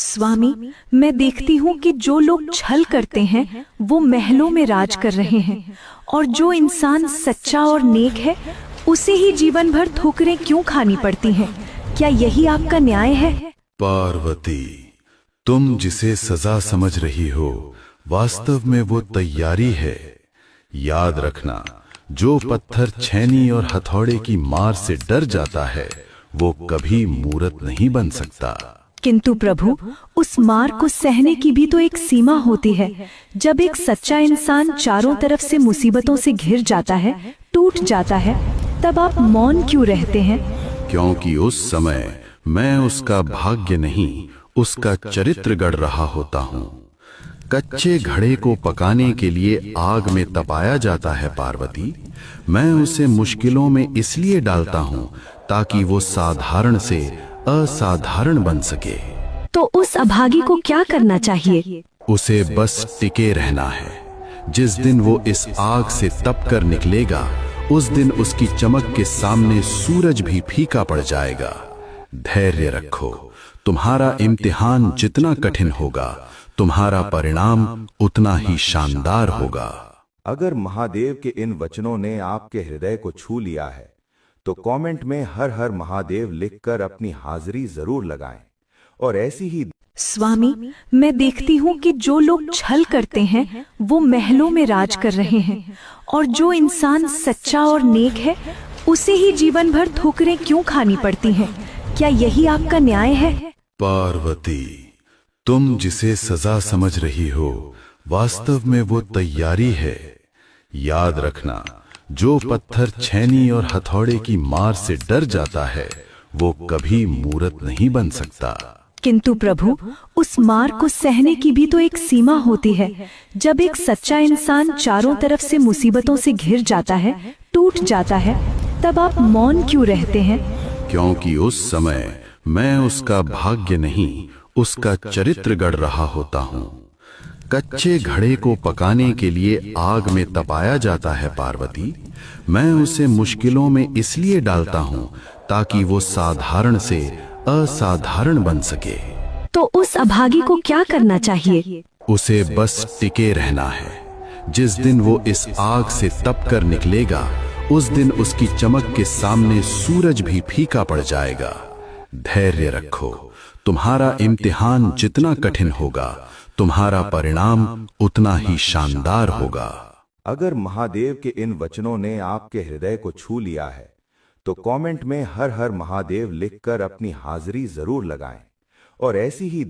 स्वामी, मैं देखती हूँ कि जो लोग छल करते हैं वो महलों में राज कर रहे हैं, और जो इंसान सच्चा और नेक है उसे ही जीवन भर ठोकरें क्यों खानी पड़ती हैं? क्या यही आपका न्याय है? पार्वती, तुम जिसे सजा समझ रही हो, वास्तव में वो तैयारी है। याद रखना, जो पत्थर छैनी और हथौड़े की मार से डर जाता है वो कभी मूरत नहीं बन सकता। किंतु प्रभु, उस मार को सहने की भी तो एक सीमा होती है। जब एक सच्चा इंसान चारों तरफ से मुसीबतों से घिर जाता है, टूट जाता है, तब आप मौन क्यों रहते हैं? क्योंकि उस समय मैं उसका भाग्य नहीं, उसका चरित्र गढ़ रहा होता हूँ। कच्चे घड़े को पकाने के लिए आग में तपाया जाता है पार्वती। मैं उसे मुश्किलों में इसलिए डालता हूँ ताकि वो साधारण से असाधारण बन सके। तो उस अभागी को क्या करना चाहिए? उसे बस टिके रहना है। जिस दिन वो इस आग से तप कर निकलेगा, उस दिन उसकी चमक के सामने सूरज भी फीका पड़ जाएगा। धैर्य रखो, तुम्हारा इम्तिहान जितना कठिन होगा, तुम्हारा परिणाम उतना ही शानदार होगा। अगर महादेव के इन वचनों ने आपके हृदय को छू लिया है तो कमेंट में हर हर महादेव लिखकर अपनी हाजिरी जरूर लगाएं। और ऐसी ही स्वामी, मैं देखती हूँ कि जो लोग छल करते हैं वो महलों में राज कर रहे हैं, और जो इंसान सच्चा और नेक है उसे ही जीवन भर ठोकरें क्यों खानी पड़ती हैं? क्या यही आपका न्याय है? पार्वती, तुम जिसे सजा समझ रही हो, वास्तव में वो तैयारी है। याद रखना, जो पत्थर छैनी और हथौड़े की मार से डर जाता है वो कभी मूरत नहीं बन सकता। किंतु प्रभु, उस मार को सहने की भी तो एक सीमा होती है। जब एक सच्चा इंसान चारों तरफ से मुसीबतों से घिर जाता है, टूट जाता है, तब आप मौन क्यों रहते हैं? क्योंकि उस समय मैं उसका भाग्य नहीं, उसका चरित्र गढ़ रहा होता हूँ। कच्चे घड़े को पकाने के लिए आग में तपाया जाता है पार्वती। मैं उसे मुश्किलों में इसलिए डालता हूँ ताकि वो साधारण से असाधारण बन सके। तो उस अभागी को क्या करना चाहिए? उसे बस टिके रहना है। जिस दिन वो इस आग से तप कर निकलेगा, उस दिन उसकी चमक के सामने सूरज भी फीका पड़ जाएगा। धैर्य रखो, तुम्हारा इम्तिहान जितना कठिन होगा, तुम्हारा परिणाम उतना ही शानदार होगा। अगर महादेव के इन वचनों ने आपके हृदय को छू लिया है तो कमेंट में हर हर महादेव लिखकर अपनी हाजिरी जरूर लगाएं। और ऐसी ही